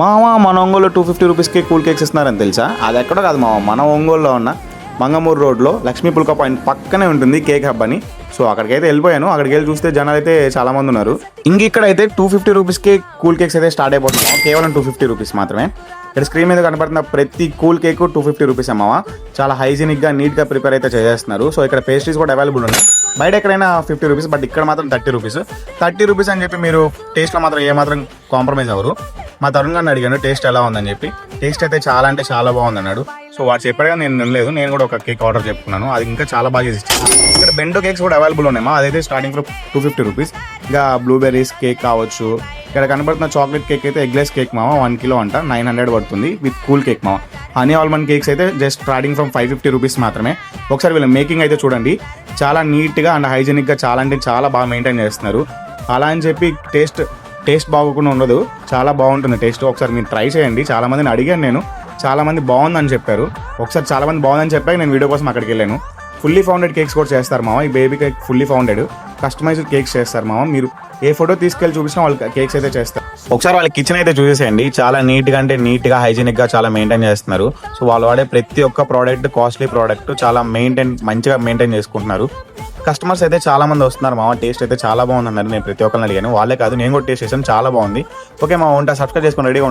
మామ మన ఒంగోలు 250 రూపీస్కి కూల్ కేక్స్ ఇస్తున్నారని తెలుసా? అది ఎక్కడో కాదు మామ, మన ఒంగోలులో ఉన్న మంగమూరు రోడ్లో లక్ష్మీ పుల్కా పాయింట్ పక్కనే ఉంటుంది కేక్ హబ్ అని. సో అక్కడికైతే వెళ్ళిపోయాను. అక్కడికి వెళ్ళి చూస్తే జనాలు అయితే చాలా మంది ఉన్నారు. ఇక్కడైతే 250 రూపీస్కి కూల్ కేక్స్ అయితే స్టార్ట్ అయిపోతున్నాం. కేవలం 250 రూపీస్ మాత్రమే. ఇక్కడ స్క్రీన్ మీద కనపడుతున్న ప్రతి కూల్ కేక్ 250 రూపీస్ అమ్మావా. చాలా హైజీనిక్గా నీట్గా ప్రిపేర్ అయితే చేస్తున్నారు. సో ఇక్కడ పేస్ట్రీస్ కూడా అవైలబుల్ ఉన్నాయి. బయట ఎక్కడైనా 50 రూపీస్, బట్ ఇక్కడ మాత్రం 30 రూపీస్. 30 రూపీస్ అని చెప్పి మీరు టేస్ట్లో మాత్రం ఏమాత్రం కాంప్రమైజ్ అవ్వరు. మా తరుణ్ గారిని అడిగాను టేస్ట్ ఎలా ఉందని చెప్పి. టేస్ట్ అయితే చాలా అంటే చాలా బాగుంది అన్నాడు. సో వాడు చెప్పాడుగా నేను వినలేదు. నేను కూడా ఒక కేక్ ఆర్డర్ చెప్పుకున్నాను. అది ఇంకా చాలా బాగా చేసి ఇచ్చాను. ఇక్కడ బెండో కేక్స్ కూడా అవైలబుల్ ఉన్నాయమ్మా. అదైతే స్టార్టింగ్ ఫ్రమ్ 250 రూపీస్. ఇంకా బ్లూబెర్రీస్ కేక్ కావచ్చు. ఇక్కడ కనబడుతున్న చాక్లెట్ కేక్ అయితే ఎగ్లెస్ కేక్ మావా 1 కిలో అంట 900 పడుతుంది విత్ కూల్ కేక్ మావా. హనీ ఆల్మండ్ కేక్స్ అయితే జస్ట్ స్టార్టింగ్ ఫ్రమ్ 550 రూపీస్ మాత్రమే. ఒకసారి వీళ్ళ మేకింగ్ అయితే చూడండి. చాలా నీట్గా అండ్ హైజీనిక్గా చాలా అంటే చాలా బాగా మెయింటైన్ చేస్తున్నారు. అలా అని చెప్పి టేస్ట్ బాగోకుండా ఉండదు. చాలా బాగుంటుంది టేస్ట్. ఒకసారి మీరు ట్రై చేయండి. చాలా మందిని అడిగాను నేను. చాలా మంది బాగుందని చెప్పారు. ఒకసారి చాలా మంది బాగుందని చెప్పాక నేను వీడియో కోసం అక్కడికి వెళ్ళాను. ఫుల్లీ ఫౌండెడ్ కేక్స్ కూడా చేస్తారు మామ. ఈ baby cake fully fondant customized cakes చేస్తారు మామ. మీరు ఏ ఫోటో తీసుకెళ్ళి చూపించినా వాళ్ళు కేక్స్ అయితే చేస్తారు. ఒకసారి వాళ్ళ కిచెన్ అయితే చూసేసేయండి. చాలా నీట్గా అంటే నీట్గా హైజీనిక్గా చాలా మెయింటైన్ చేస్తున్నారు. సో వాళ్ళు వాడే ప్రతి ఒక్క ప్రోడక్ట్ కాస్ట్లీ ప్రోడక్ట్ చాలా మంచిగా మెయింటైన్ చేసుకుంటున్నారు. కస్టమర్స్ అయితే చాలా మంది వస్తున్నారు మామ. టేస్ట్ అయితే చాలా బాగుంది అన్నారు. నేను ప్రతి ఒక్కరిని అడిగాను. వాళ్ళే కాదు నేను కూడా టేస్ట్ చేశాను. చాలా బాగుంది. ఓకే మామ, ఉంటా. సబ్స్క్రైబ్ చేసుకొని రెడీగా